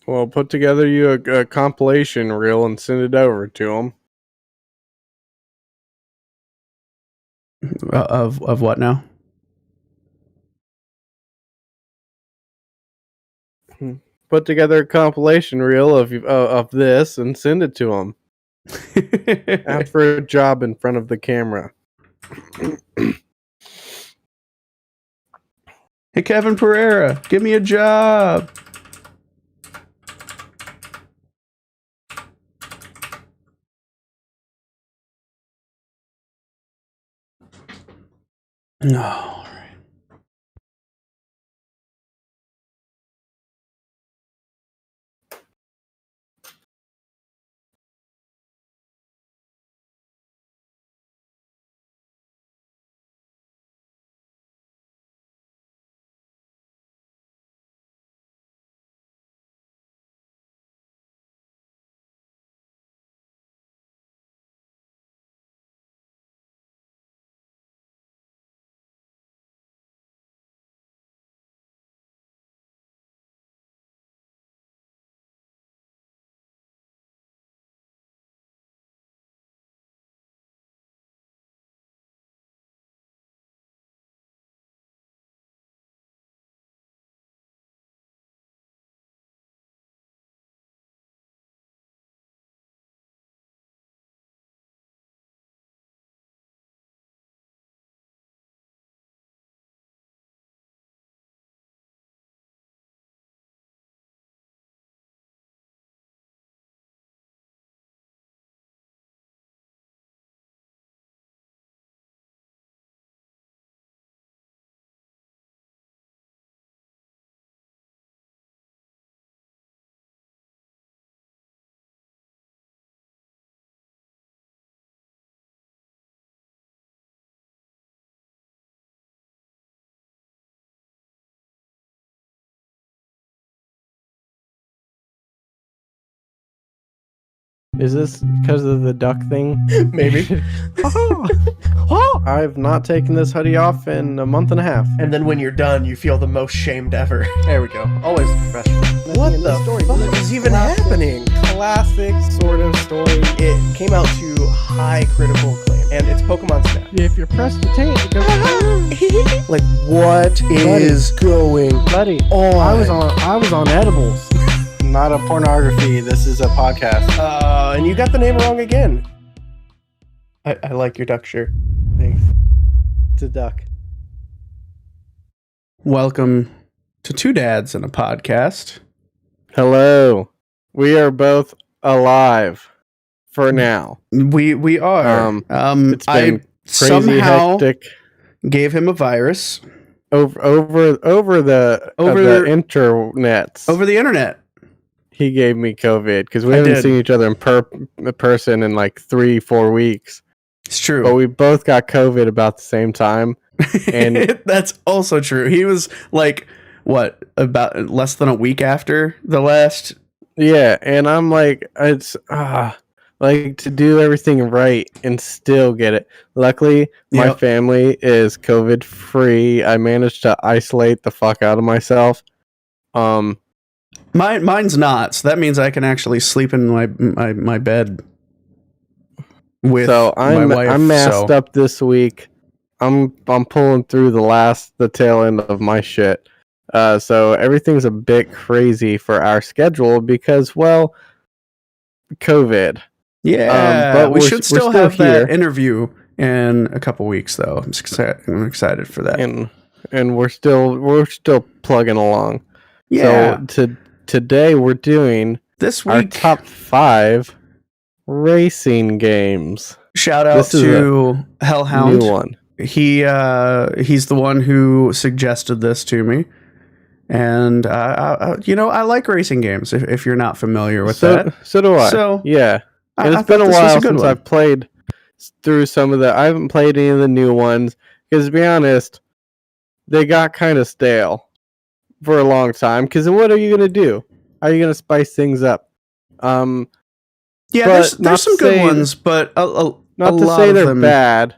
Well, put together you a compilation reel and send it over to him. Of what now? Put together a compilation reel of this and send it to him. Ask for a job in front of the camera. Hey, Kevin Pereira, give me a job. No. Is this because of the duck thing? Maybe. I've not taken this hoodie off in a month and a half. And then when you're done, you feel the most shamed ever. There we go. Always professional. What the fuck is even happening? Classic sort of story. It came out to high critical acclaim, and it's Pokemon Snap. If you're pressed to taint, it goes. Like, what is going Buddy, on? I was on edibles. Not a pornography. This is a podcast. And you got the name wrong again. I like your duck shirt. Thanks. It's a duck. Welcome to Two Dads and a Podcast. Hello. We are both alive for now. We are. It's been I crazy somehow hectic gave him a virus over the internets. over the internet. He gave me COVID because we I haven't did. seen each other in person in like 3-4 weeks. It's true. But we both got COVID about the same time. And that's also true. He was like, what, about less than a week after the last? yeah, and I'm like, it's like to do everything right and still get it. Luckily, my Yep. family is COVID free. I managed to isolate the fuck out of myself. Mine's not, so that means I can actually sleep in my bed with So my wife. I'm masked up this week. I'm pulling through the tail end of my shit. So everything's a bit crazy for our schedule because, well, COVID. Yeah, but we we're should still still have here. that interview in a couple weeks, though. I'm excited for that. And we're still plugging along. Yeah, So today we're doing this our week, top 5 racing games. shout out this is to HellHound. New one. He's the one who suggested this to me, and I like racing games. If you're not familiar with that, So do I. So, yeah, and I it's been thought a this was while good since one. I've played through some of I haven't played any of the new ones because, to be honest, they got kind of stale for a long time. Because what are you gonna do? Are you gonna spice things up? Yeah, But there's some good ones, but Not a to lot say of they're them, bad.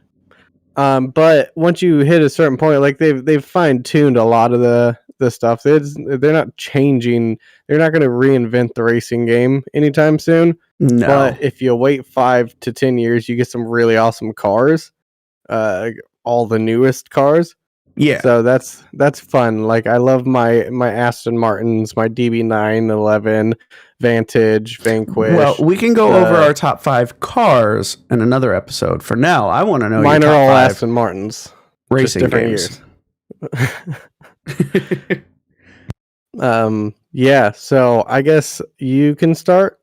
But once you hit a certain point, like they've fine tuned a lot of the the stuff. They're not changing. They're not going to reinvent the racing game anytime soon. No. But if you wait 5 to 10 years, you get some really awesome cars. All the newest cars. Yeah. So that's fun. Like I love my Aston Martins, my DB9, 11, Vantage, Vanquish. Well, we can go over our top 5 cars in another episode. For now, I want to know mine your are top all 5 Aston Martins. racing just different games. Years. Yeah, so I guess you can start.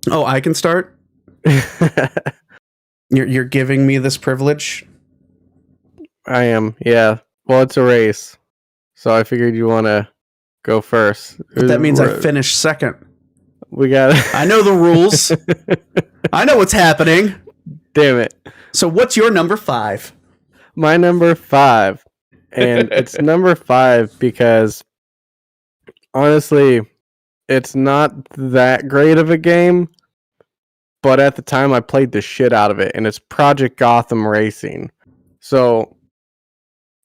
Oh, I can start? You're giving me this privilege? I am, yeah. Well, it's a race, so I figured you want to go first. But that means I finish second. We got. I know the rules. I know what's happening. Damn it! So, what's your number 5? My number 5, and it's number 5 because honestly, it's not that great of a game. But at the time, I played the shit out of it, and it's Project Gotham Racing. So.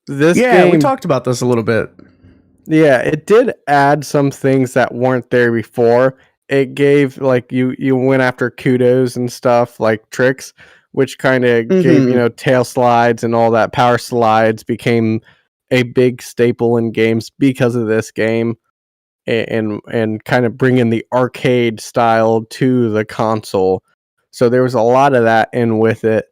This game, we talked about this a little bit. Yeah, it did add some things that weren't there before. It gave like you went after kudos and stuff like tricks, which kind of gave tail slides and all that. Power slides became a big staple in games because of this game, and kind of bringing the arcade style to the console. So there was a lot of that in with it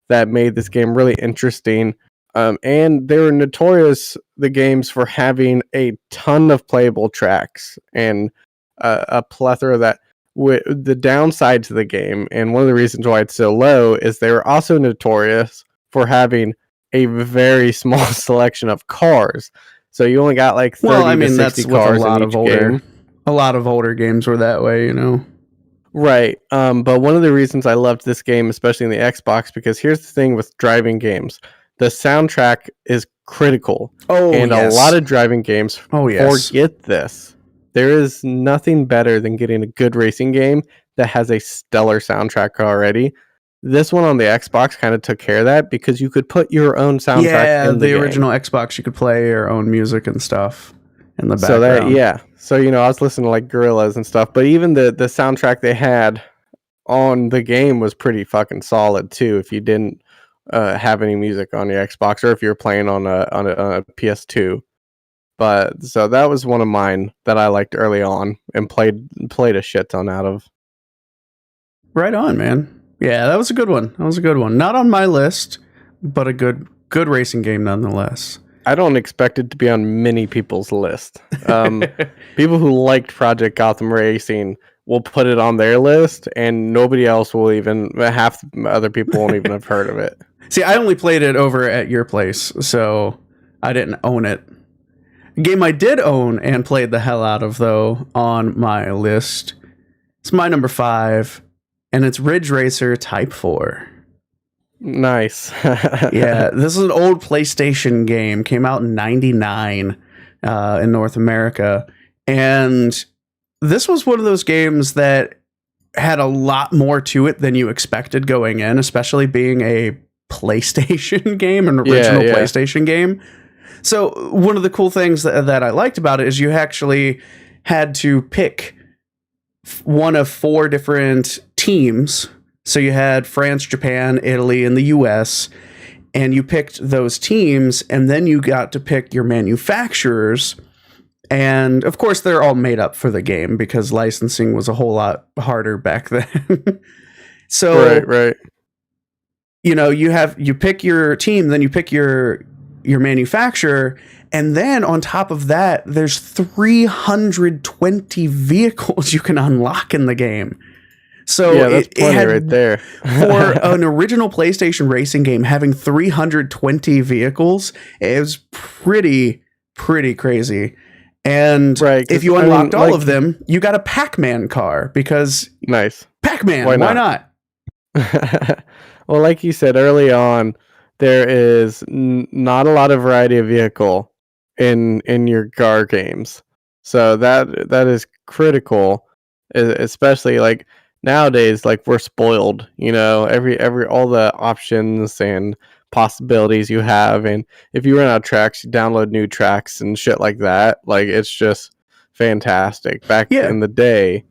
that made this game really interesting. And they were notorious, the games, for having a ton of playable tracks and a plethora of that. The downside to the game, and one of the reasons why it's so low, is they were also notorious for having a very small selection of cars. So you only got like 30 to 60 cars in each game. A lot of older games were that way, Right. But one of the reasons I loved this game, especially in the Xbox, because here's the thing with driving games. The soundtrack is critical. A lot of driving games forget this. There is nothing better than getting a good racing game that has a stellar soundtrack already. This one on the Xbox kind of took care of that because you could put your own soundtrack in the game. Original Xbox, you could play your own music and stuff in the background. So, I was listening to like Gorillaz and stuff, but even the soundtrack they had on the game was pretty fucking solid too. If you didn't have any music on your Xbox, or if you're playing on a PS2. But so that was one of mine that I liked early on and played a shit ton out of. Right on, man. Yeah, that was a good one. Not on my list, but a good racing game nonetheless. I don't expect it to be on many people's list. People who liked Project Gotham Racing will put it on their list, and nobody else will even. Half other people won't even have heard of it. See, I only played it over at your place, so I didn't own it. A game I did own and played the hell out of, though, on my list. It's my number 5, and it's Ridge Racer Type 4. Nice. Yeah, this is an old PlayStation game. Came out in '99 in North America. And this was one of those games that had a lot more to it than you expected going in, especially being a PlayStation game, an original PlayStation game. So one of the cool things that I liked about it is you actually had to pick one of 4 different teams. So you had France, Japan, Italy, and the US, and you picked those teams, and then you got to pick your manufacturers. And of course, they're all made up for the game because licensing was a whole lot harder back then. So, right. You pick your team, then you pick your manufacturer, and then on top of that, there's 320 vehicles you can unlock in the game. So that's plenty right there. For an original PlayStation racing game, having 320 vehicles is pretty crazy. And if you unlocked all of them, you got a Pac-Man car because nice Pac-Man. Why not? Well, like you said early on, there is not a lot of variety of vehicle in your car games, so that is critical, especially like nowadays. Like we're spoiled, every all the options and possibilities you have, and if you run out of tracks, you download new tracks and shit like that. Like, it's just fantastic. Back Yeah. in the day,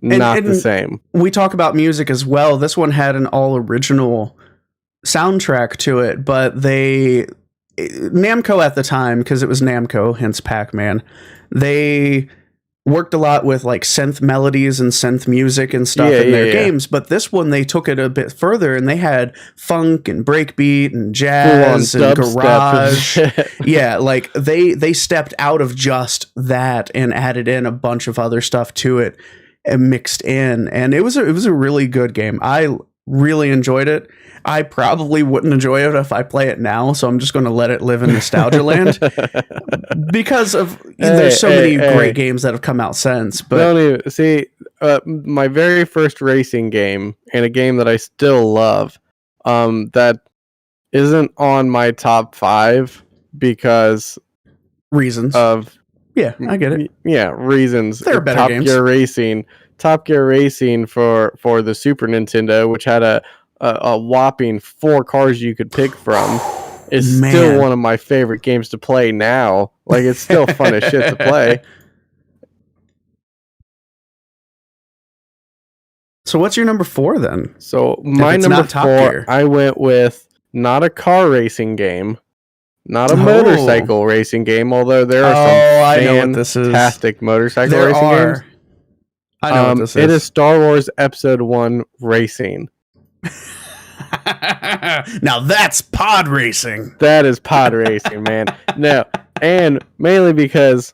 not the same. We talk about music as well. This one had an all original soundtrack to it, but Namco at the time, because it was Namco, hence Pac-Man, they worked a lot with like synth melodies and synth music and stuff in their games, but this one they took it a bit further and they had funk and breakbeat and jazz and garage. Yeah, like they stepped out of just that and added in a bunch of other stuff to it and mixed in, and it was a really good game. I really enjoyed it. I probably wouldn't enjoy it if I play it now, so I'm just going to let it live in nostalgia land because of there's so many great games that have come out since. But don't even see my very first racing game, and a game that I still love, that isn't on my top 5 because reasons of I get it. Yeah, reasons. There are better games. Top Gear Racing for the Super Nintendo, which had a whopping 4 cars you could pick from, is still one of my favorite games to play now. Like, it's still fun as shit to play. So what's your number 4 then? So my number 4, I went with not a car racing game, not a motorcycle racing game, although there are some fantastic motorcycle racing games. I know what this is. It is Star Wars Episode 1 Racing. Now that's pod racing. That is pod racing, man. No, and mainly because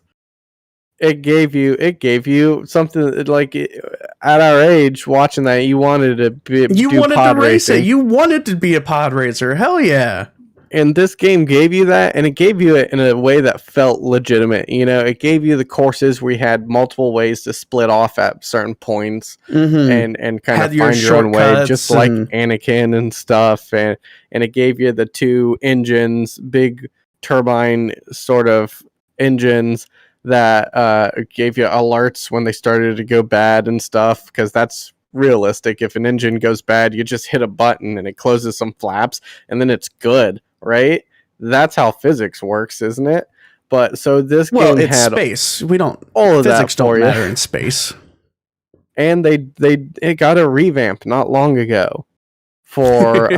it gave you something like, at our age, watching that, you wanted to be pod racing. You wanted to be a pod racer. Hell yeah. And this game gave you that, and it gave you it in a way that felt legitimate. You know, it gave you the courses where you had multiple ways to split off at certain points, and kind of find your own way, just like Anakin and stuff. And it gave you the 2 engines, big turbine sort of engines that gave you alerts when they started to go bad and stuff, because that's realistic. If an engine goes bad, you just hit a button and it closes some flaps, and then it's good. Right? That's how physics works, isn't it? But so this game had space. We don't all of physics that for don't you. matter in space. And it got a revamp not long ago for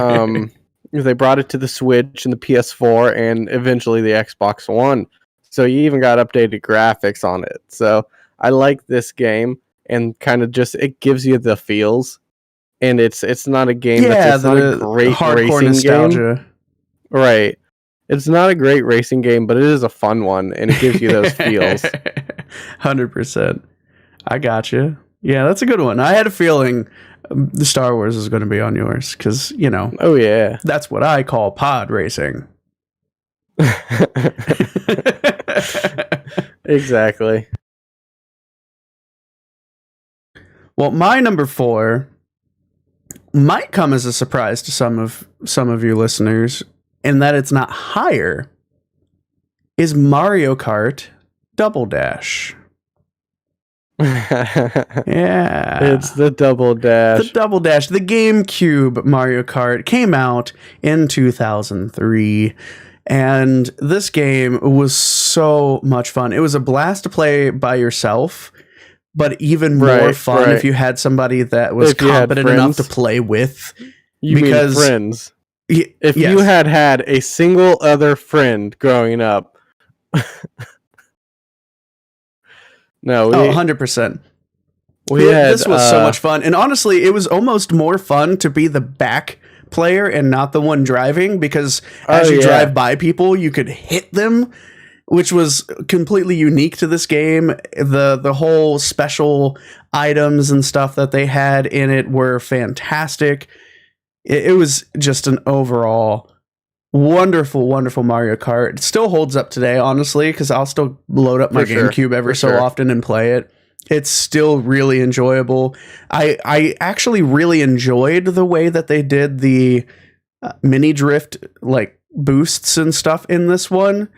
they brought it to the Switch and the PS4 and eventually the Xbox One. So you even got updated graphics on it. So I like this game, and kind of just it gives you the feels. And it's not a game that's not a great racing nostalgia game. Right. It's not a great racing game, but it is a fun one, and it gives you those feels. 100%. I got you. Yeah, that's a good one. I had a feeling the Star Wars is going to be on yours, because, you know. Oh, yeah. That's what I call pod racing. Exactly. Well, my number 4 might come as a surprise to some of you listeners, in that it's not higher, is Mario Kart Double Dash. Yeah. It's the Double Dash. The Double Dash. The GameCube Mario Kart came out in 2003. And this game was so much fun. It was a blast to play by yourself, but even more fun if you had somebody that was competent enough to play with. You mean friends. If you had a single other friend growing up. No, 100%. This was so much fun. And honestly, it was almost more fun to be the back player and not the one driving, because as you drive by people, you could hit them, which was completely unique to this game. The whole special items and stuff that they had in it were fantastic. It was just an overall wonderful, wonderful Mario Kart. It still holds up today, honestly, because I'll still load up my GameCube every so often and play it. It's still really enjoyable. I actually really enjoyed the way that they did the mini drift like boosts and stuff in this one.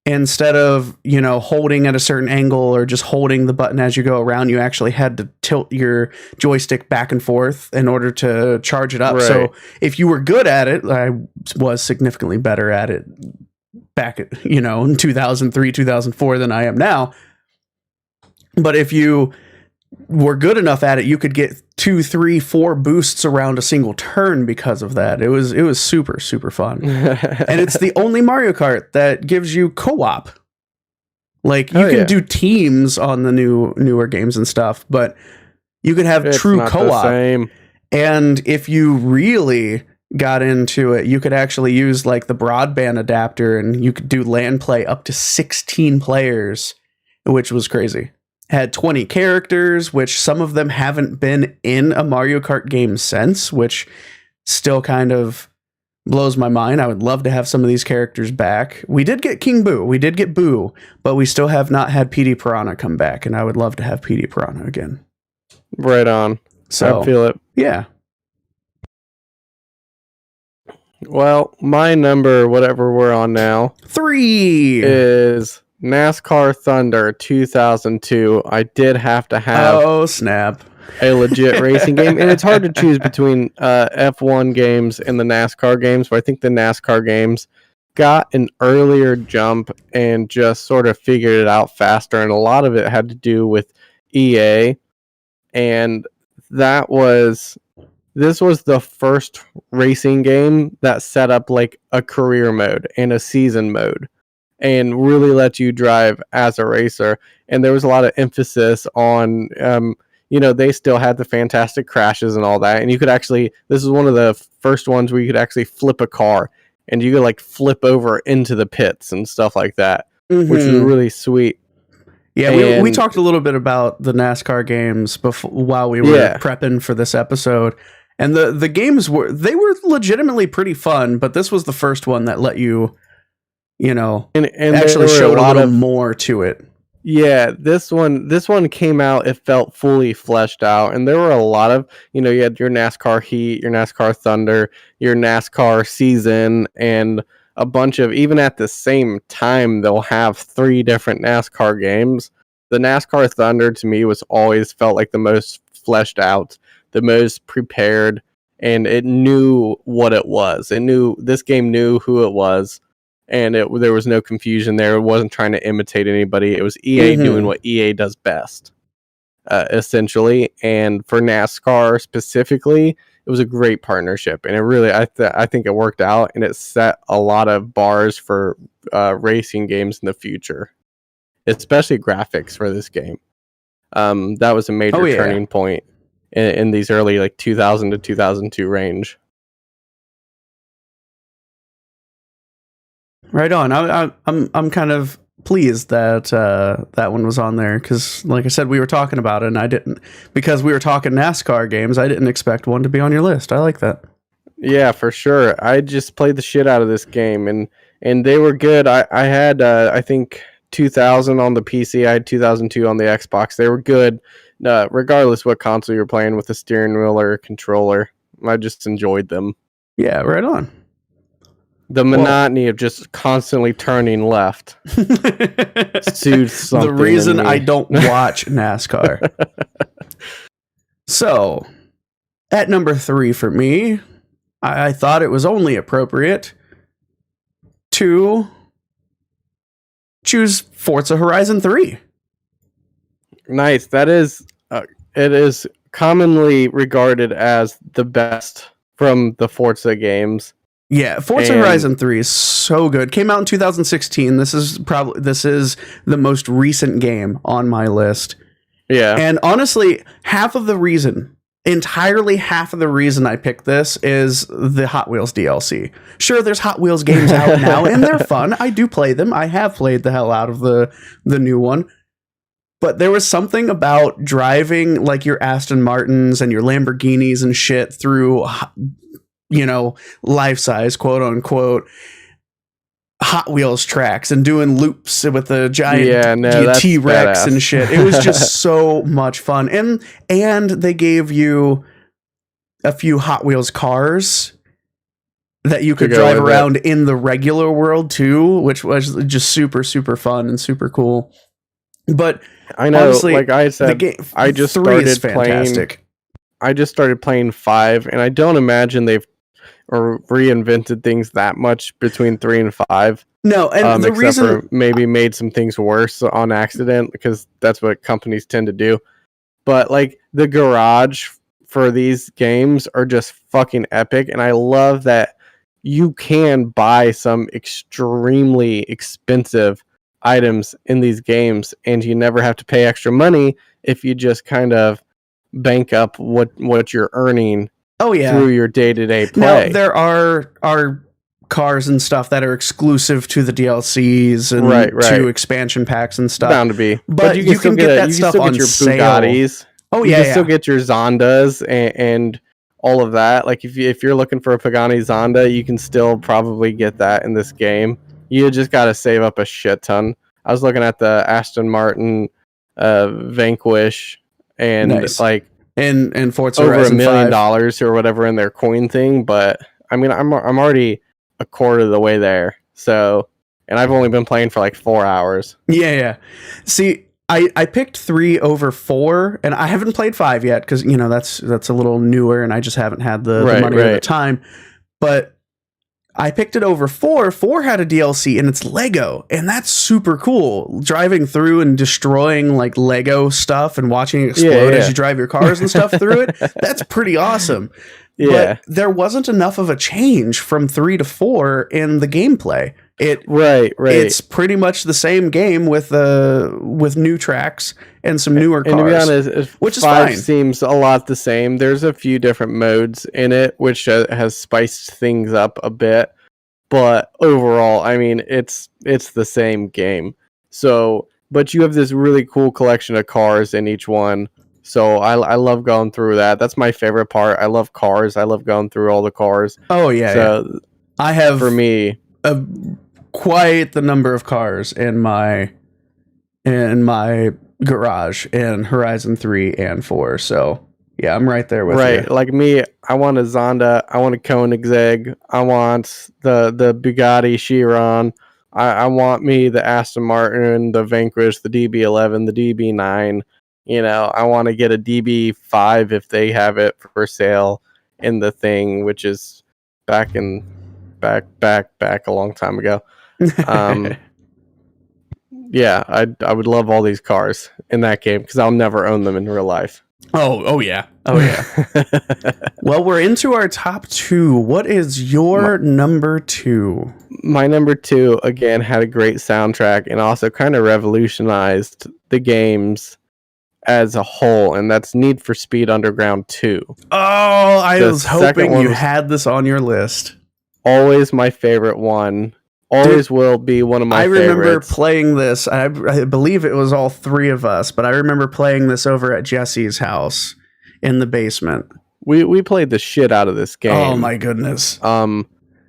instead of, holding at a certain angle or just holding the button as you go around, you actually had to tilt your joystick back and forth in order to charge it up. Right. So if you were good at it, I was significantly better at it back at, in 2003, 2004 than I am now. But if you were good enough at it, you could get 2, 3, 4 boosts around a single turn because of that. It was super, super fun. And it's the only Mario Kart that gives you co-op. Like, you can do teams on the newer games and stuff, but you could have true co-op. Same. And if you really got into it, you could actually use like the broadband adapter, and you could do LAN play up to 16 players, which was crazy. Had 20 characters, which some of them haven't been in a Mario Kart game since, which still kind of blows my mind. I would love to have some of these characters back. We did get King Boo, we did get Boo, but we still have not had PD Piranha come back, and I would love to have PD Piranha again. Right on. So I feel it. Yeah. Well, my number, whatever we're on now, 3 is NASCAR Thunder 2002. I did have to have snap. a legit racing game, and it's hard to choose between F1 games and the NASCAR games, but I think the NASCAR games got an earlier jump and just sort of figured it out faster, and a lot of it had to do with EA, and this was the first racing game that set up like a career mode and a season mode and really let you drive as a racer. And there was a lot of emphasis on, they still had the fantastic crashes and all that. And you could actually, this is one of the first ones where you could actually flip a car and you could like flip over into the pits and stuff like that, which was really sweet. Yeah, we talked a little bit about the NASCAR games while we were prepping for this episode. And the games were legitimately pretty fun, but this was the first one that let you, and actually showed a little more to it. Yeah, this one came out, it felt fully fleshed out, and there were a lot of, you had your NASCAR Heat, your NASCAR Thunder, your NASCAR Season, and a bunch of, even at the same time, they'll have 3 different NASCAR games. The NASCAR Thunder, to me, was always felt like the most fleshed out, the most prepared, and it knew what it was. This game knew who it was, and there was no confusion there. It wasn't trying to imitate anybody. It was EA doing what EA does best, essentially. And for NASCAR specifically, it was a great partnership, and it really, I think it worked out, and it set a lot of bars for racing games in the future, especially graphics for this game. That was a major turning point in these early, like 2000 to 2002 range. Right on. I'm kind of pleased that that one was on there, because like I said, we were talking about it, and I didn't, because we were talking NASCAR games, I didn't expect one to be on your list. I like that. Yeah, for sure. I just played the shit out of this game, and they were good. I had I think 2000 on the PC. I had 2002 on the Xbox. They were good, regardless what console you're playing with, a steering wheel or a controller. I just enjoyed them. Yeah, right on. The monotony of just constantly turning left soothes something. The reason I don't watch NASCAR. So, at number 3 for me, I thought it was only appropriate to choose Forza Horizon 3. Nice. That is, it is commonly regarded as the best from the Forza games. Yeah, Forza Horizon 3 is so good. Came out in 2016. This is the most recent game on my list. Yeah. And honestly, entirely half of the reason I picked this is the Hot Wheels DLC. Sure, there's Hot Wheels games out now, and they're fun. I do play them. I have played the hell out of the new one. But there was something about driving like your Aston Martins and your Lamborghinis and shit through, life-size, quote unquote, Hot Wheels tracks and doing loops with the giant T-Rex and shit. It was just so much fun. And they gave you a few Hot Wheels cars that you could drive around in the regular world too, which was just super, super fun and super cool. But I know, honestly, like I said, I just started playing. I just started playing 5, and I don't imagine they've reinvented things that much between 3 and 5. No, and the except reason for maybe made some things worse on accident, because that's what companies tend to do. But like the garage for these games are just fucking epic, and I love that you can buy some extremely expensive items in these games, and you never have to pay extra money if you just kind of bank up what you're earning through your day-to-day play. Now, there are cars and stuff that are exclusive to the DLCs and to expansion packs and stuff. Bound to be. But you can get that stuff on your sale. Bugattis. Oh, you can still get your Zondas and all of that. Like if you're looking for a Pagani Zonda, you can still probably get that in this game. You just got to save up a shit ton. I was looking at the Aston Martin Vanquish, and like and Forza over Horizon $1 million or whatever in their coin thing. But I mean, I'm already a quarter of the way there. So, and I've only been playing for like 4 hours. Yeah. See, I picked 3 over 4, and I haven't played 5 yet because that's a little newer, and I just haven't had the money or the time. But I picked it over 4. 4 had a DLC, and it's Lego, and that's super cool. Driving through and destroying like Lego stuff and watching it explode as you drive your cars and stuff through it. That's pretty awesome. Yeah. But there wasn't enough of a change from 3 to 4 in the gameplay. It's pretty much the same game with new tracks and some newer cars. And to be honest, which is 5 fine. Seems a lot the same. There's a few different modes in it, which has spiced things up a bit. But overall, I mean, it's the same game. So, but you have this really cool collection of cars in each one. So I love going through that. That's my favorite part. I love cars. I love going through all the cars. Oh yeah. So I have, for me, quite the number of cars in my garage in Horizon 3 and 4. So yeah, I'm right there with you. Like me, I want a Zonda, I want a Koenigsegg, I want the Bugatti Chiron, I want me the Aston Martin, the Vanquish, the DB11, the DB9. I want to get a DB5 if they have it for sale in the thing, which is back a long time ago. Yeah, I would love all these cars in that game because I'll never own them in real life. Oh yeah. Well, we're into our top 2. What is your number 2? My number 2 again had a great soundtrack and also kind of revolutionized the games as a whole, and that's Need for Speed Underground 2. Oh, I was hoping you had this on your list. Always my favorite one. Always will be one of my favorites. I remember playing this. I believe it was all 3 of us, but I remember playing this over at Jesse's house in the basement. We played the shit out of this game. Oh my goodness.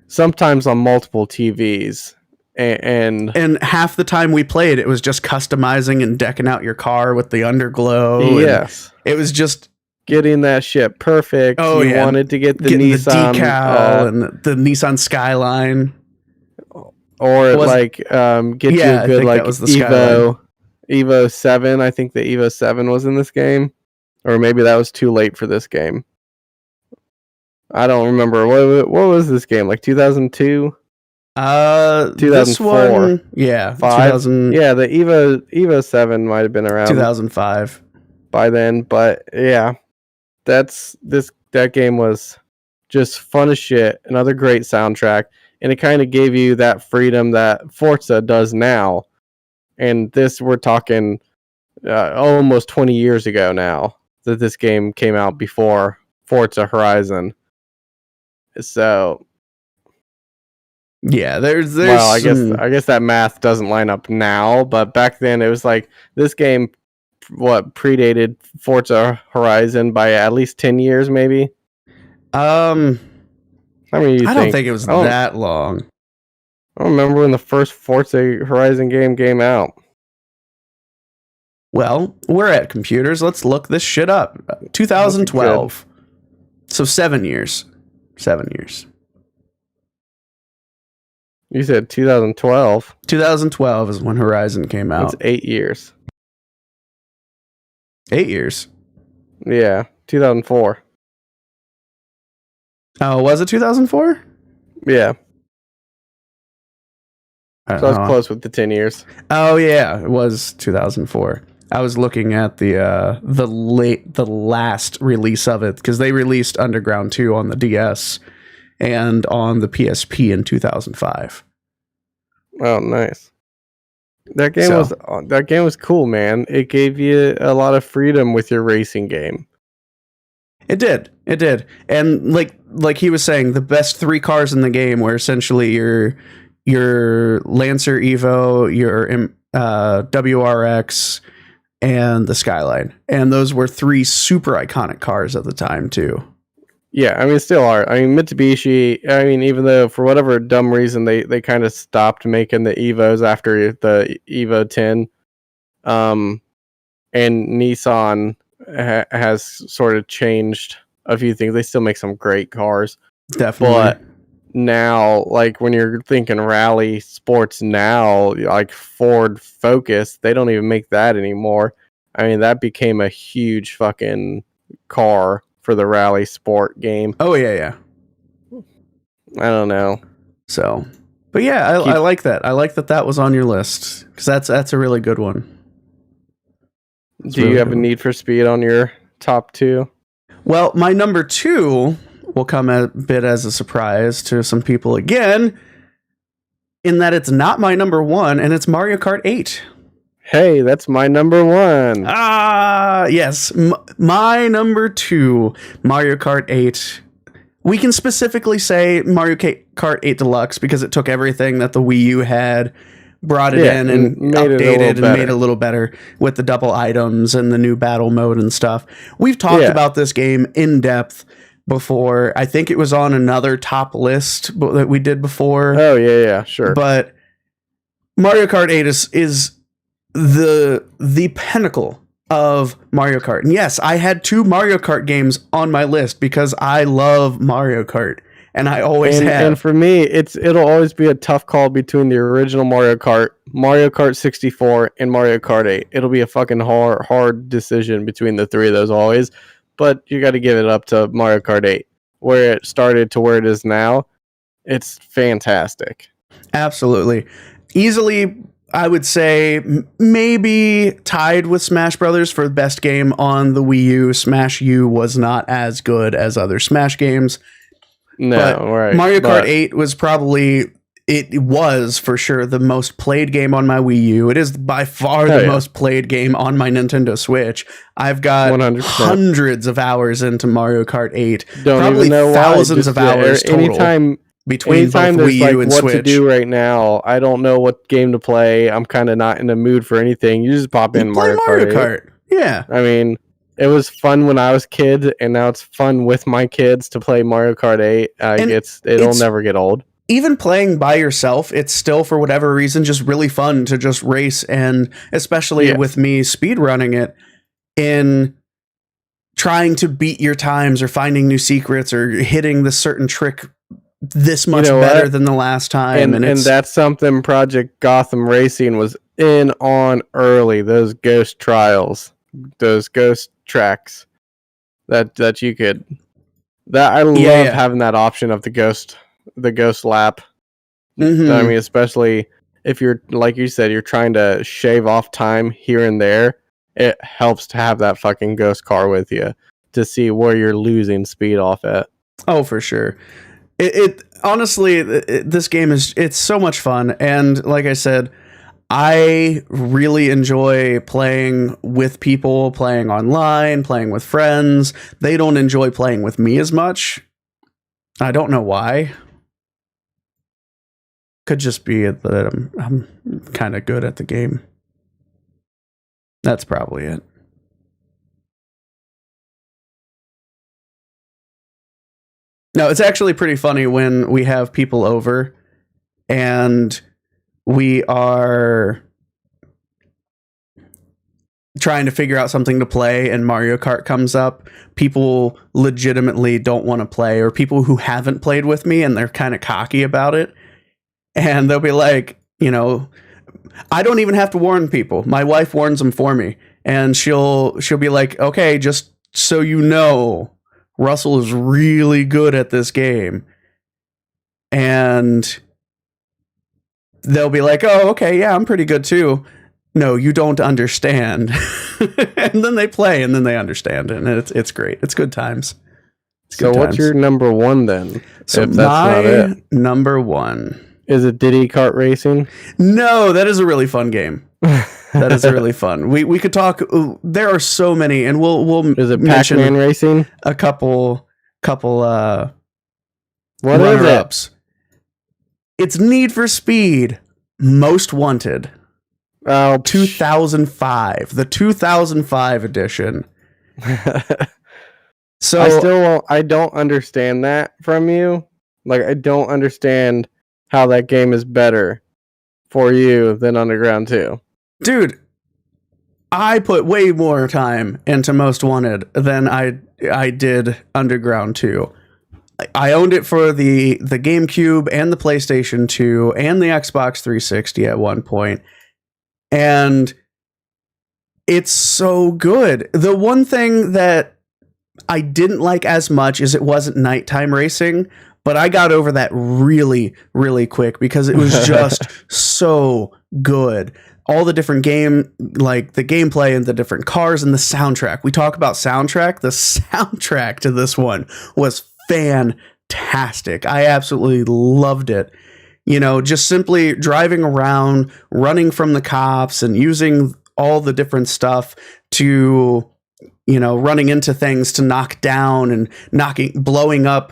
Sometimes on multiple TVs. And half the time we played, it was just customizing and decking out your car with the underglow. Yes. It was just getting that shit perfect. Oh, you wanted to get the Nissan the decal and the Nissan Skyline. Or get you a good like Evo 7. I think the Evo 7 was in this game. Or maybe that was too late for this game. I don't remember. What was this game? Like 2002? 2004. This one, yeah, 2000. Yeah, the Evo 7 might have been around 2005 by then, but yeah, that game was just fun as shit. Another great soundtrack, and it kind of gave you that freedom that Forza does now. And this, we're talking almost 20 years ago now that this game came out before Forza Horizon. So yeah, there's well, I guess that math doesn't line up now, but back then it was like this game predated Forza Horizon by at least 10 years maybe. I don't think it was that long. I don't remember when the first Forza Horizon game came out. Well, we're at computers. Let's look this shit up. 2012. So 7 years. 7 years. You said 2012. 2012 is when Horizon came out. That's 8 years. 8 years. Yeah, 2004. Oh, was it 2004? Yeah, I don't so I was know. close with the 10 years. Oh yeah, it was 2004. I was looking at the last release of it because they released Underground 2 on the DS and on the PSP in 2005. Oh, nice. That game was cool, man. It gave you a lot of freedom with your racing game. It did. And like he was saying, the best 3 cars in the game were essentially your Lancer Evo, your WRX, and the Skyline. And those were 3 super iconic cars at the time too. Yeah, I mean, still are. I mean, Mitsubishi, I mean, even though for whatever dumb reason they kind of stopped making the Evos after the Evo 10, and Nissan has sort of changed a few things. They still make some great cars. Definitely. But now, like, when you're thinking rally sports now, like Ford Focus, they don't even make that anymore. I mean, that became a huge fucking car for the rally sport game. Oh yeah. I don't know. So, but yeah, I like that. I like that was on your list because that's a really good one. Do you have a Need for Speed on your top 2? Well, my number 2 will come a bit as a surprise to some people again, in that it's not my number 1, and it's Mario Kart 8. Hey, that's my number 1. Yes. My number 2, Mario Kart 8. We can specifically say Mario Kart 8 Deluxe because it took everything that the Wii U had, brought it in and updated and made it a little better with the double items and the new battle mode and stuff. We've talked about this game in depth before. I think it was on another top list that we did before. Oh, yeah, sure. But Mario Kart 8 is the pinnacle of Mario Kart. And yes, I had 2 Mario Kart games on my list because I love Mario Kart. And I always have. And for me, it'll always be a tough call between the original Mario Kart 64, and Mario Kart 8. It'll be a fucking hard decision between the 3 of those always. But you got to give it up to Mario Kart 8. Where it started to where it is now, it's fantastic. Absolutely. Easily, I would say maybe tied with Smash Brothers for the best game on the Wii U. Smash U was not as good as other Smash games. No, right. Mario Kart 8 was it was for sure the most played game on my Wii U. It is by far the most played game on my Nintendo Switch. I've got 100%. Hundreds of hours into Mario Kart 8. Don't probably even know thousands of hours total. Anytime both Wii U and what Switch. To do right now, I don't know what game to play. I'm kind of not in the mood for anything. You just pop in Mario Kart. Yeah. I mean, it was fun when I was a kid, and now it's fun with my kids to play Mario Kart 8. It'll never get old. Even playing by yourself, it's still, for whatever reason, just really fun to just race, and especially with me speedrunning it, in trying to beat your times or finding new secrets or hitting this certain trick this much better than the last time. And that's something Project Gotham Racing was in on early, those ghost trials, those ghost tracks that you could I love having that option of the ghost lap. Mm-hmm. I mean, especially if you're, like you said, you're trying to shave off time here and there, it helps to have that fucking ghost car with you to see where you're losing speed off at. Oh, for sure. It honestly, this game it's so much fun, and like I said, I really enjoy playing with people, playing online, playing with friends. They don't enjoy playing with me as much. I don't know why. Could just be that I'm kind of good at the game. That's probably it. No, it's actually pretty funny when we have people over and we are trying to figure out something to play and Mario Kart comes up. People legitimately don't want to play, or people who haven't played with me and they're kind of cocky about it. and they'll be like, I don't even have to warn people. My wife warns them for me, and she'll be like, okay, just so you know, Russell is really good at this game. And they'll be like, oh, okay, yeah, I'm pretty good too. No, you don't understand. And then they play, and then they understand, and it's great. It's good times. So what's your number one then? So if that's not it. Number one. Is it Diddy Kart Racing? No, that is a really fun game. That is really fun. We could talk. There are so many, and we'll is it Pac-Man Racing? A couple what runner-ups. It's Need for Speed Most Wanted. 2005, the 2005 edition. So I don't understand that from you. Like, I don't understand how that game is better for you than Underground 2. Dude, I put way more time into Most Wanted than I did Underground 2. I owned it for the GameCube and the PlayStation 2 and the Xbox 360 at one point. And it's so good. The one thing that I didn't like as much is it wasn't nighttime racing, but I got over that really, really quick because it was just so good. All the different like the gameplay and the different cars and the soundtrack. We talk about soundtrack. The soundtrack to this one was fantastic. I absolutely loved it. Just simply driving around, running from the cops, and using all the different stuff to, running into things to knock down and blowing up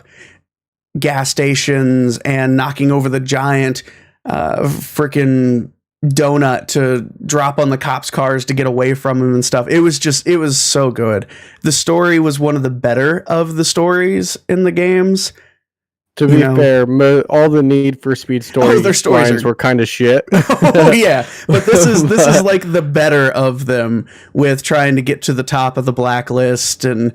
gas stations and knocking over the giant freaking donut to drop on the cops' cars to get away from them and stuff. It was so good. The story was one of the better of the stories in the games. To be fair, all the Need for Speed stories were kind of shit. Oh yeah, but this is like the better of them, with trying to get to the top of the blacklist and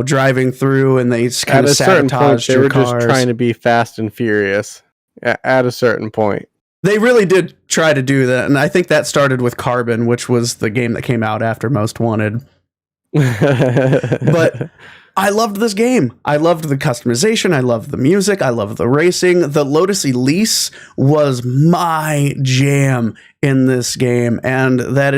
driving through, and they kind of sabotage your cars. They were just trying to be fast and furious at a certain point. They really did try to do that, and I think that started with Carbon, which was the game that came out after Most Wanted. But I loved this game. I loved the customization. I loved the music. I loved the racing. The Lotus Elise was my jam in this game, and that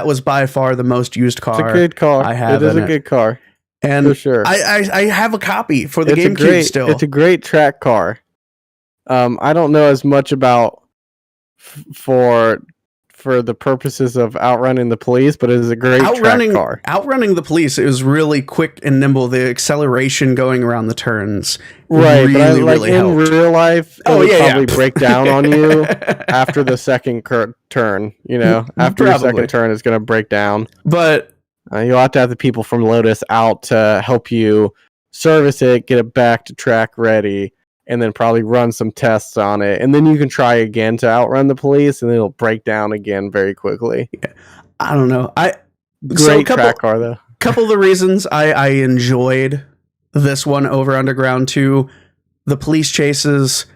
was by far the most used car. It's a good car. I have. It is a good car, and for sure. I have a copy for the GameCube still. It's a great track car. I don't know as much about for the purposes of outrunning the police, but it is a great track car. Outrunning the police, it was really quick and nimble. The acceleration going around the turns, right? Really, but really helped. In real life, it would probably break down on you after the second turn. After your second turn, it's going to break down. But you'll have to have the people from Lotus out to help you service it, get it back to track ready, and then probably run some tests on it. And then you can try again to outrun the police, and it'll break down again very quickly. Yeah. I don't know. Great track car, though. Couple of the reasons I enjoyed this one over Underground 2, the police chases,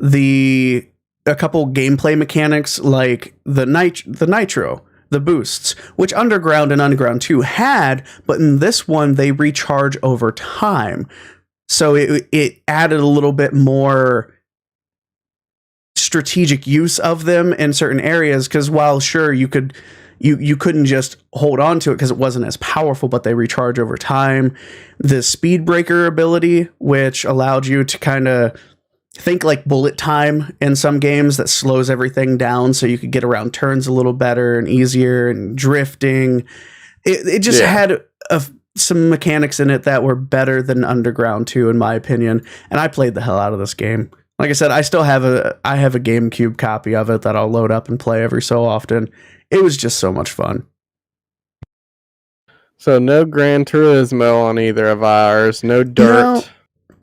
a couple gameplay mechanics like the nitro, the boosts, which Underground and Underground 2 had, but in this one they recharge over time. So it added a little bit more strategic use of them in certain areas, because while sure you couldn't just hold on to it because it wasn't as powerful, but they recharge over time. The speed breaker ability, which allowed you to kind of think like bullet time in some games, that slows everything down so you could get around turns a little better and easier, and drifting. It just had some mechanics in it that were better than Underground 2, in my opinion, and I played the hell out of this game. Like I said, I still have a GameCube copy of it that I'll load up and play every so often. It was just so much fun. So no Gran Turismo on either of ours, no Dirt.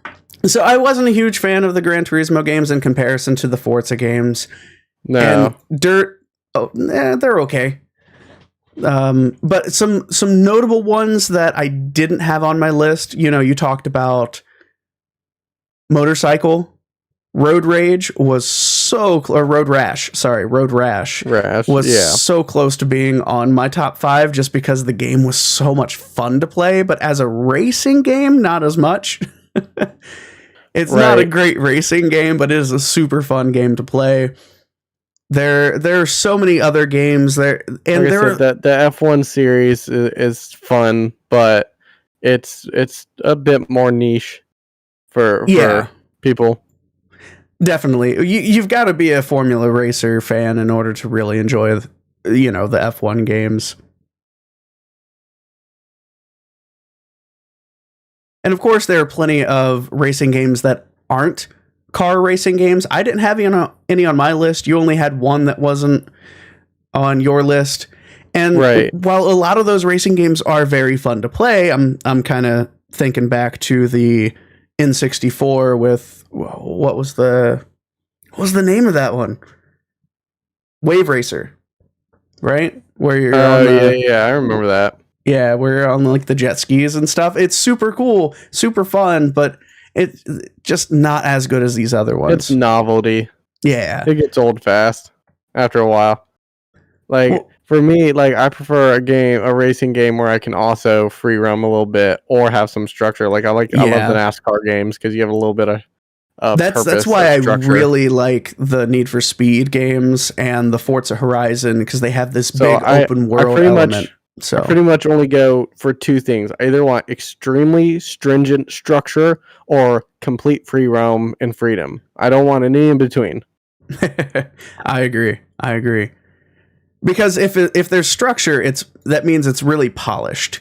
No. So I wasn't a huge fan of the Gran Turismo games in comparison to the Forza games. No. And Dirt, they're okay. But some notable ones that I didn't have on my list, you talked about Motorcycle. Road Rage was or Road Rash. Sorry, Road Rash was so close to being on my top 5 just because the game was so much fun to play, but as a racing game, not as much. It's not a great racing game, but it is a super fun game to play. There are so many other games there, and the F1 series is fun, but it's a bit more niche for people. Definitely. You've got to be a Formula Racer fan in order to really enjoy, the F1 games. And of course, there are plenty of racing games that aren't car racing games. I didn't have any on my list. You only had one that wasn't on your list. And while a lot of those racing games are very fun to play, I'm kind of thinking back to the N64 with what was the name of that one? Wave Racer, right? Where you're on I remember that. Yeah, where you're on like the jet skis and stuff. It's super cool, super fun, but it's just not as good as these other ones. It's novelty. Yeah, it gets old fast after a while. For me, I prefer a racing game where I can also free roam a little bit or have some structure. I love the NASCAR games because you have a little bit of that's why I really like the Need for Speed games and the Forza Horizon because they have this big open world element. I pretty much only go for 2 things. I either want extremely stringent structure or complete free roam and freedom. I don't want any in between. I agree. Because if there's structure, that means it's really polished.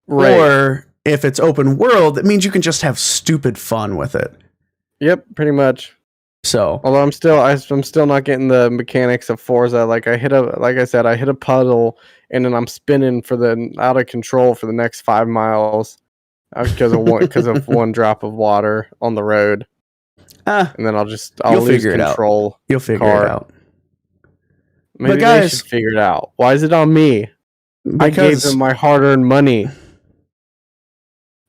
Right. Or if it's open world, that means you can just have stupid fun with it. Yep, pretty much. So, although I'm still not getting the mechanics of Forza. I hit a puddle and then I'm spinning out of control for the next 5 miles because of one drop of water on the road. And then I'll lose control. You'll figure it out. Maybe they should figure it out. Why is it on me? I gave them my hard-earned money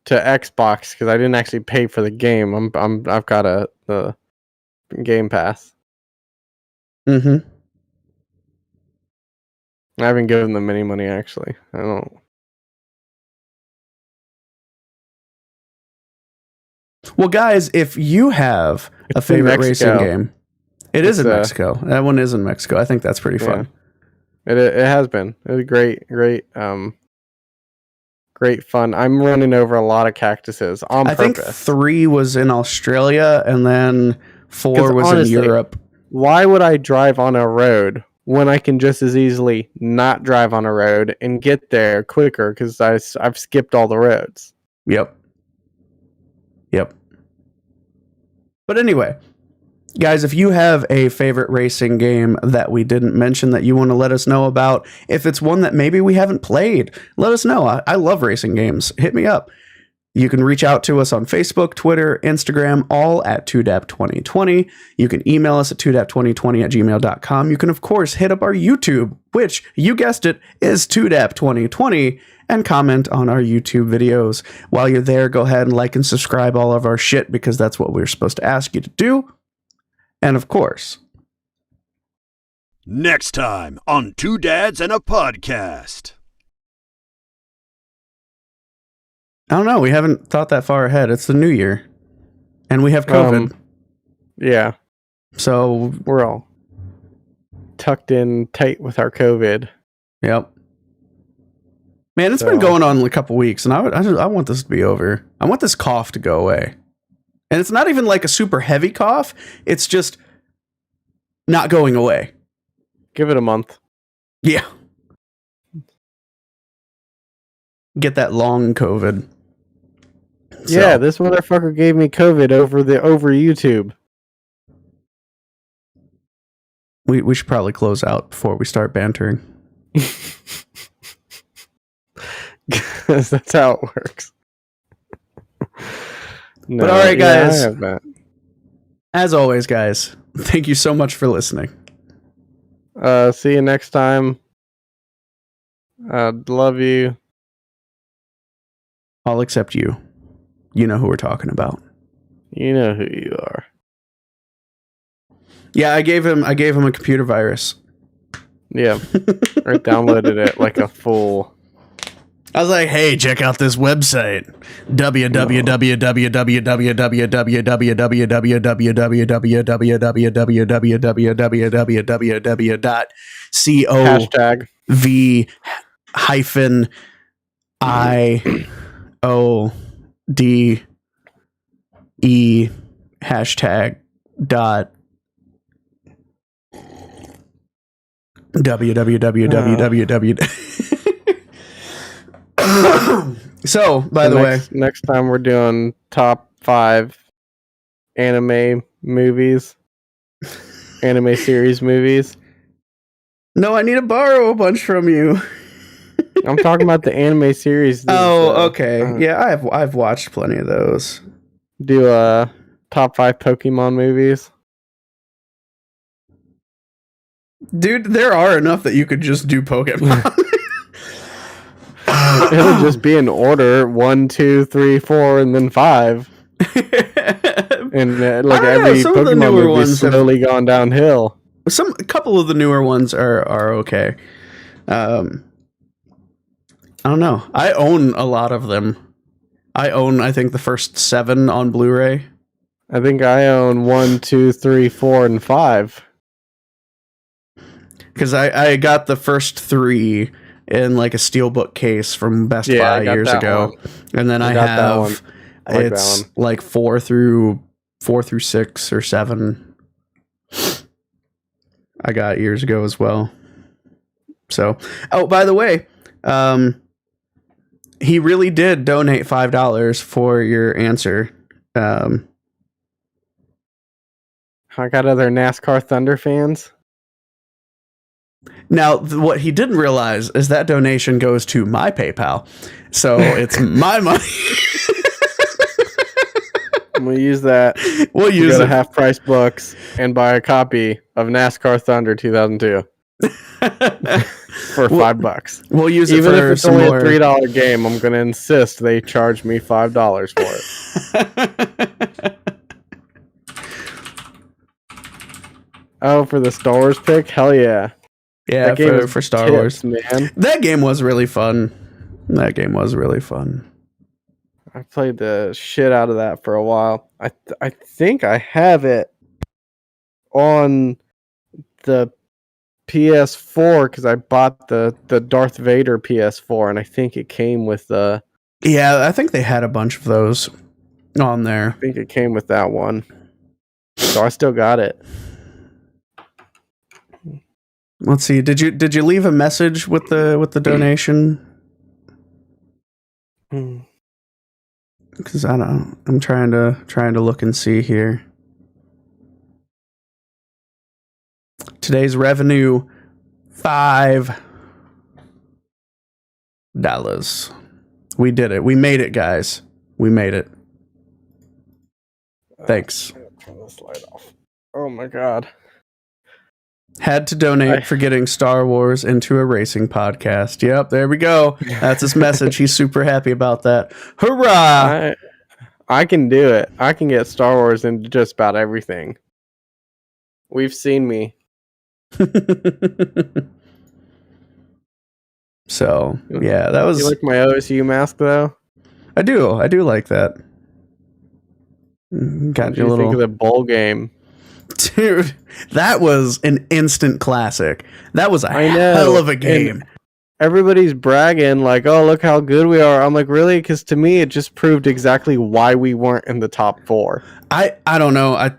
to Xbox because I didn't actually pay for the game. I've got the Game Pass. Mm-hmm. I haven't given them any money actually. I don't. Well, guys, if you have a favorite racing game. It's in Mexico. That one is in Mexico. I think that's pretty fun. It has been. It was great fun. I'm running over a lot of cactuses on purpose. I think 3 was in Australia and then 4 was in Europe. Why would I drive on a road when I can just as easily not drive on a road and get there quicker because I've skipped all the roads? Yep. But anyway, guys, if you have a favorite racing game that we didn't mention that you want to let us know about, if it's one that maybe we haven't played, let us know. I love racing games. Hit me up. You can reach out to us on Facebook, Twitter, Instagram, all at 2dap2020. You can email us at 2dap2020@gmail.com. You can, of course, hit up our YouTube, which, you guessed it, is 2dap2020, and comment on our YouTube videos. While you're there, go ahead and like and subscribe all of our shit because that's what we're supposed to ask you to do. And of course, next time on Two Dads and a Podcast. I don't know. We haven't thought that far ahead. It's the new year. And we have COVID. Yeah. So we're all tucked in tight with our COVID. Yep. Man, it's been going on a couple weeks, and I want this to be over. I want this cough to go away. And it's not even like a super heavy cough. It's just not going away. Give it a month. Yeah. Get that long COVID. Yeah, this motherfucker gave me COVID over YouTube. We should probably close out before we start bantering. That's how it works. No, but all right, guys. As always, guys, thank you so much for listening. See you next time. Love you. All except you. You know who we're talking about. You know who you are. Yeah, I gave him a computer virus. Yeah, I downloaded it like a fool. I was like, "Hey, check out this website: www.cov-IODE www. So, by the way, next time we're doing top 5 anime movies, anime series movies. No, I need to borrow a bunch from you. I'm talking about the anime series. Okay. Yeah, I've watched plenty of those. Do top 5 Pokemon movies. Dude, there are enough that you could just do Pokemon. It'll just be in order 1, 2, 3, 4, and then 5. And every Pokemon movie's slowly gone downhill. A couple of the newer ones are okay. I don't know. I own a lot of them. I think the first 7 on Blu-ray. I think I own 1, 2, 3, 4, and 5. Because I got the first 3 in like a steelbook case from Best Buy years ago, and then I have it's like 4 through 6 or 7. I got years ago as well. So, by the way, he really did donate $5 for your answer. I got other NASCAR Thunder fans. Now, what he didn't realize is that donation goes to my PayPal, so it's my money. We'll use that. We'll use it. Half price books and buy a copy of NASCAR Thunder 2002 for $5. We'll use it even for if it's only a $3 game. I'm going to insist they charge me $5 for it. Oh, for the Star Wars pick? Hell yeah. Yeah, for Star Wars, man. That game was really fun. I played the shit out of that for a while. I think I have it on the PS4 because I bought the Darth Vader PS4, and I think it came with the... Yeah, I think they had a bunch of those on there. I think it came with that one. So I still got it. Let's see. Did you leave a message with the donation? Because I don't know. I'm trying to look and see here. Today's revenue $5. We did it. We made it, guys. We made it. Thanks. Turn this light off. Oh my god. Had to donate for getting Star Wars into a racing podcast. Yep, there we go. That's his message. He's super happy about that. Hurrah! I can do it. I can get Star Wars into just about everything. We've seen me. So, yeah, that was... You like my OSU mask, though? I do like that. Got you a little... Think of the bowl game. Dude, that was an instant classic. That was a hell of a game. And everybody's bragging like, "Oh, look how good we are." I'm like, "Really?" Because to me, it just proved exactly why we weren't in the top 4. I don't know. I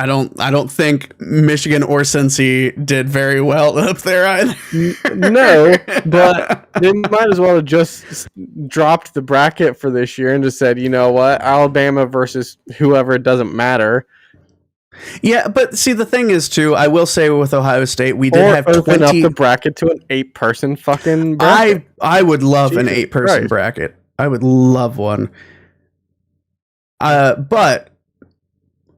don't think Michigan or Cincy did very well up there either. No, but they might as well have just dropped the bracket for this year and just said, "You know what? Alabama versus whoever, it doesn't matter." Yeah, but see, the thing is, too, I will say with Ohio State, we did have open up the bracket to an 8-person fucking bracket. I would love an 8-person bracket. I would love one. But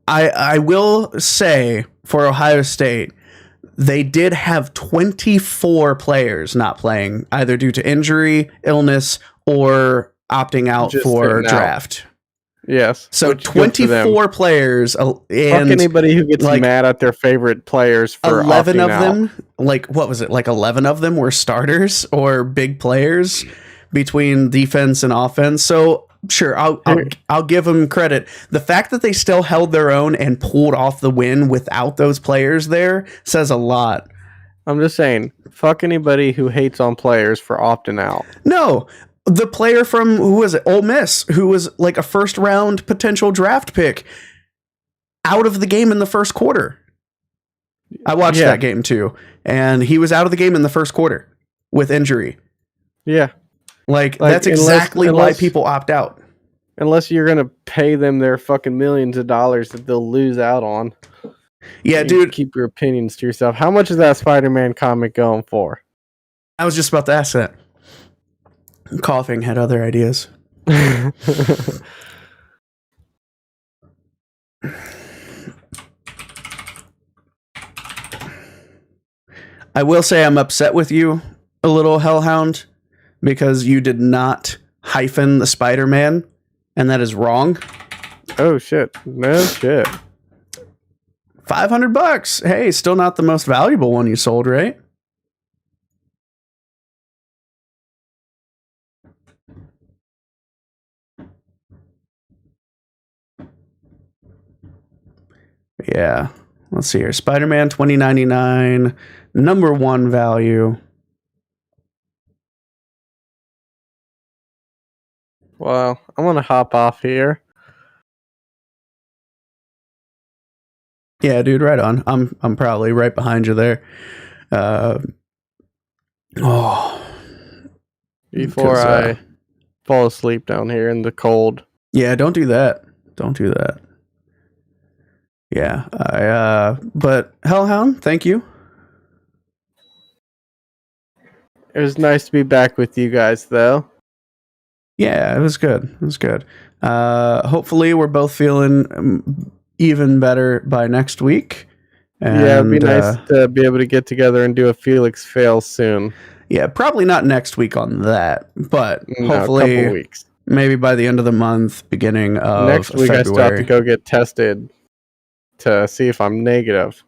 I will say for Ohio State, they did have 24 players not playing, either due to injury, illness, or opting out for draft. Yes. So which good for them. 24 players, Fuck and anybody who gets like, mad at their favorite players for 11 opting of out. them, like, what was it? Like 11 of them were starters or big players between defense and offense. So sure, I'll give them credit. The fact that they still held their own and pulled off the win without those players there says a lot. I'm just saying, fuck anybody who hates on players for opting out. No, the player from, who was it? Ole Miss, who was like a first round potential draft pick, out of the game in the first quarter. I watched that game too, and he was out of the game in the first quarter with injury. Yeah. Like that's exactly why people opt out. Unless you're going to pay them their fucking millions of dollars that they'll lose out on. Yeah, You dude. keep your opinions to yourself. How much is that Spider-Man comic going for? I was just about to ask that. Coughing had other ideas. I will say I'm upset with you a little, HellHound, because you did not hyphen the Spider-Man, and that is wrong. Oh shit. No shit. $500. Hey, still not the most valuable one you sold, right? Yeah. Let's see here. Spider-Man 2099, number one value. Well, I'm going to hop off here. Yeah, dude, right on. I'm probably right behind you there. Before I fall asleep down here in the cold. Yeah, don't do that. Don't do that. Yeah, but HellHound, thank you. It was nice to be back with you guys, though. Yeah, it was good. It was good. Hopefully, we're both feeling even better by next week. And, yeah, it'd be nice to be able to get together and do a Felix fail soon. Yeah, probably not next week on that, but hopefully, a couple weeks. Maybe by the end of the month, beginning of next week, February. I still have to go get tested to see if I'm negative.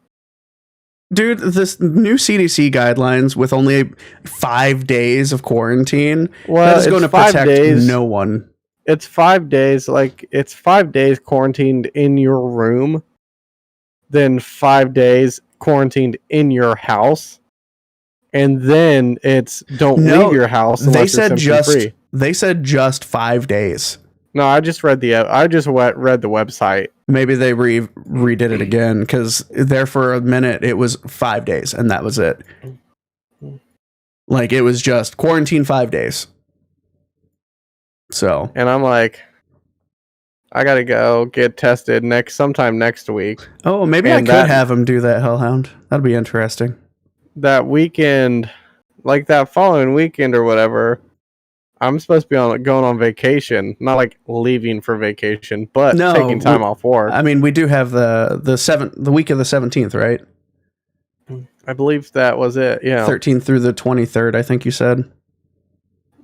Dude, this new CDC guidelines with only 5 days of quarantine, that is going to protect no one. It's 5 days, it's 5 days quarantined in your room, then 5 days quarantined in your house, and then it's don't leave your house unless you're symptom-free. They said just 5 days. No, I just read the website. Maybe they redid it again, because there for a minute it was 5 days and that was it. Like it was just quarantine 5 days. So, and I'm like, I gotta go get tested sometime next week. Oh, maybe I could have him do that, HellHound. That'd be interesting. That weekend, like that following weekend or whatever, I'm supposed to be going on vacation, not like leaving for vacation, but taking time off work. I mean, we do have the week of the 17th, right? I believe that was it. Yeah, 13th through the 23rd, I think you said.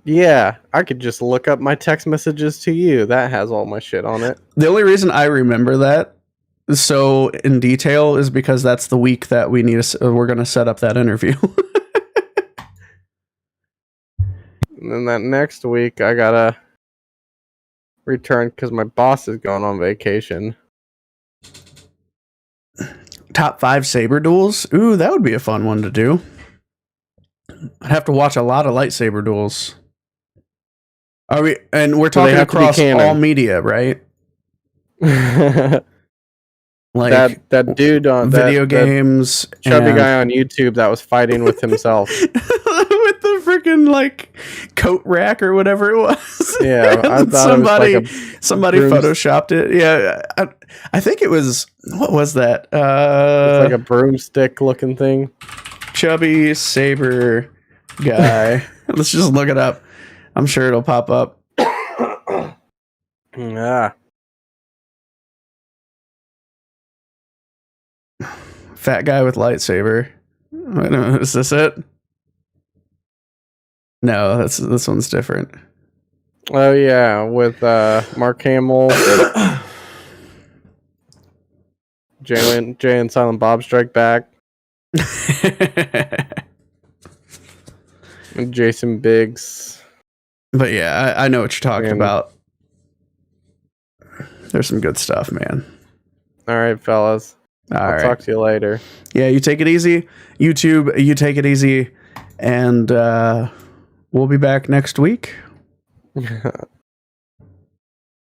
Yeah, I could just look up my text messages to you. That has all my shit on it. The only reason I remember that so in detail is because that's the week that we're going to set up that interview. And then that next week, I gotta return because my boss is going on vacation. Top 5 saber duels? Ooh, that would be a fun one to do. I'd have to watch a lot of lightsaber duels. We're talking across all media, right? Like that dude on video games, that chubby guy on YouTube that was fighting with himself. With the freaking like coat rack or whatever it was. Yeah, I thought somebody photoshopped it. Yeah, I think it was, what was that? It's like a broomstick looking thing. Chubby saber guy. Let's just look it up. I'm sure it'll pop up. Yeah. Fat guy with lightsaber. Wait a minute, is this it? No, this one's different. Oh yeah, with Mark Hamill, Jay and Silent Bob Strike Back, and Jason Biggs. But yeah, I know what you're talking And- about. There's some good stuff, man. All right, fellas. I'll All right. talk to you later. Yeah, you take it easy. YouTube, you take it easy. And we'll be back next week.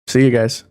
See you guys.